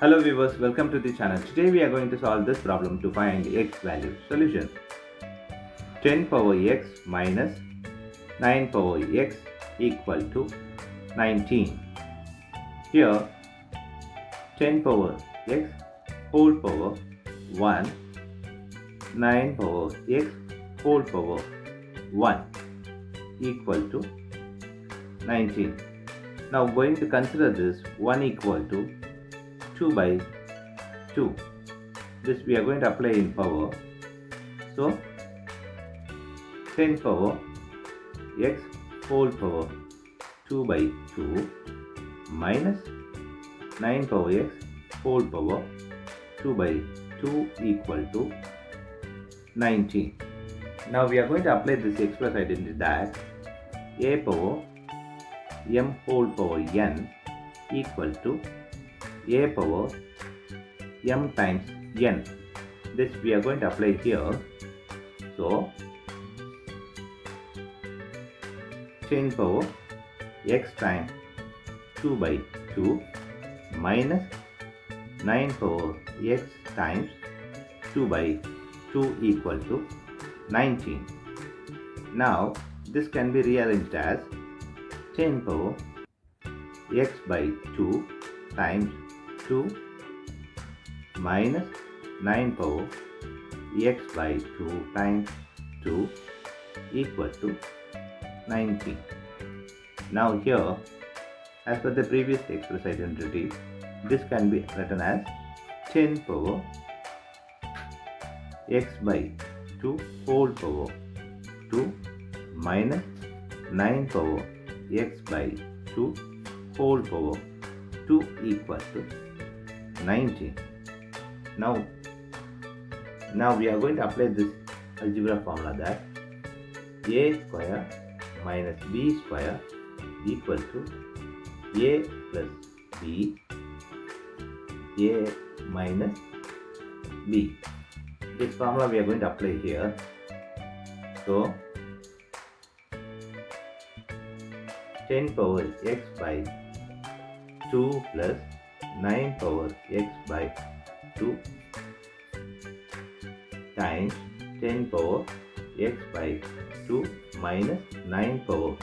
Hello viewers, welcome to the channel. Today we are going to solve this problem to find x value. Solution: 10 power x minus 9 power x equal to 19. Here 10 power x whole power 1, 9 power x whole power 1 equal to 19. Now going to consider this 1 equal to 2 by 2. This we are going to apply in power. So 10 power x whole power 2 by 2 minus 9 power x whole power 2 by 2 equal to 19. Now we are going to apply this express identity that a power m whole power n equal to a power m times n. This we are going to apply here. So 10 power x times 2 by 2 minus 9 power x times 2 by 2 equal to 19. Now this can be rearranged as 10 power x by 2 times 2 minus 9 power x by 2 times 2 equal to 19. Now here, as per the previous express identity, this can be written as 10 power x by 2 whole power 2 minus 9 power x by 2 whole power 2 equal to 19. Now we are going to apply this algebra formula that a square minus b square equal to a plus b, a minus b. This formula we are going to apply here. So 10 power x by 2 plus 9 power x by 2 times 10 power x by 2 minus 9 power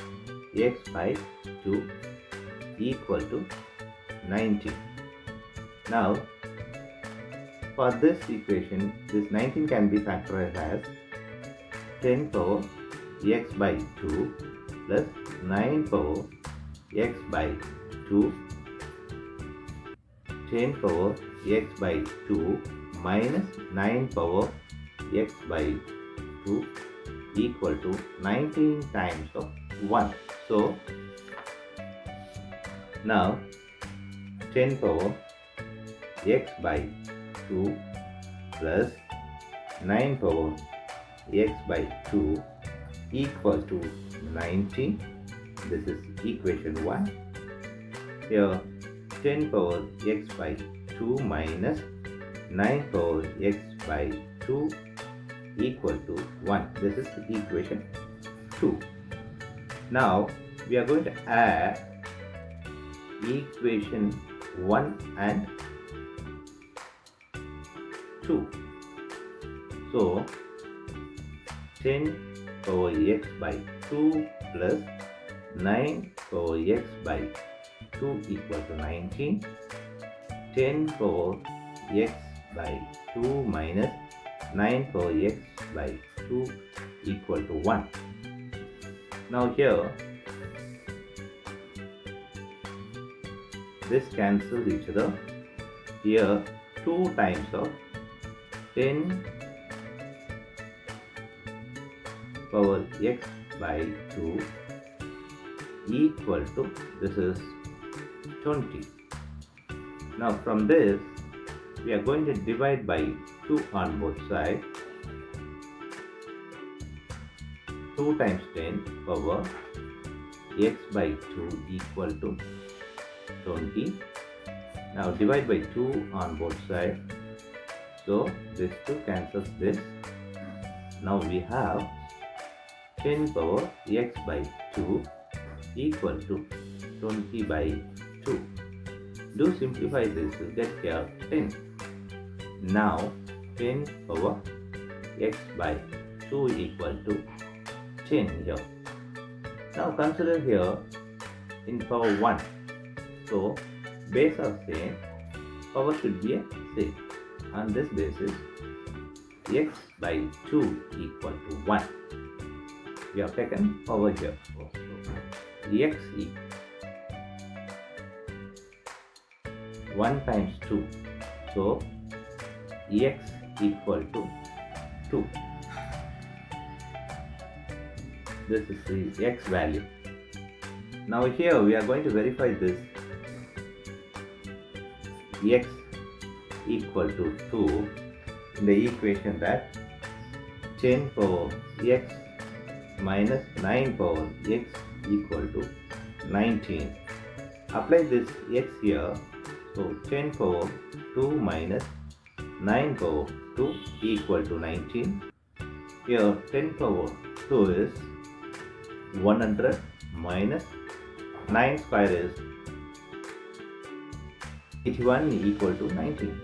x by 2 equal to 19. Now for this equation, this 19 can be factorized as 10 power x by 2 plus 9 power x by 2 10 power x by 2 minus 9 power x by 2 equal to 19 times of 1. So now 10 power x by 2 plus 9 power x by 2 equal to 19. This is equation 1. Here 10 power x by 2 minus 9 power x by 2 equal to 1. This is equation 2. Now we are going to add equation 1 and 2. So 10 power x by 2 plus 9 power x by 2 equal to 19. 10 power x by 2 minus 9 power x by 2 equal to 1. Now here this cancels each other. Here 2 times of 10 power x by 2 equal to, this is 20. Now from this we are going to divide by 2 on both sides. 2 times 10 power x by 2 equal to 20. Now divide by 2 on both sides. So this 2 cancels this. Now we have 10 power x by 2 equal to 20 by 2. Do simplify this to get here 10. Now 10 power x by 2 equal to 10 here. Now consider here in power 1. So base are same, power should be a same. On this basis, x by 2 equal to 1. We have taken power here. X equal 1 times 2. So x equal to 2. This is the x value. Now here we are going to verify this. X equal to 2 in the equation that 10 power x minus 9 power x equal to 19. Apply this x here. So 10 power 2 minus 9 power 2 equal to 19. Here 10 power 2 is 100 minus 9 square is 81 equal to 19.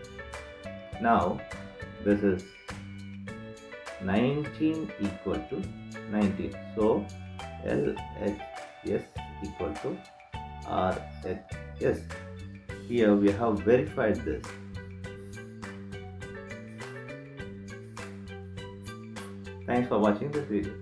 Now this is 19 equal to 19. So LHS equal to RHS. Here we have verified this. Thanks for watching this video.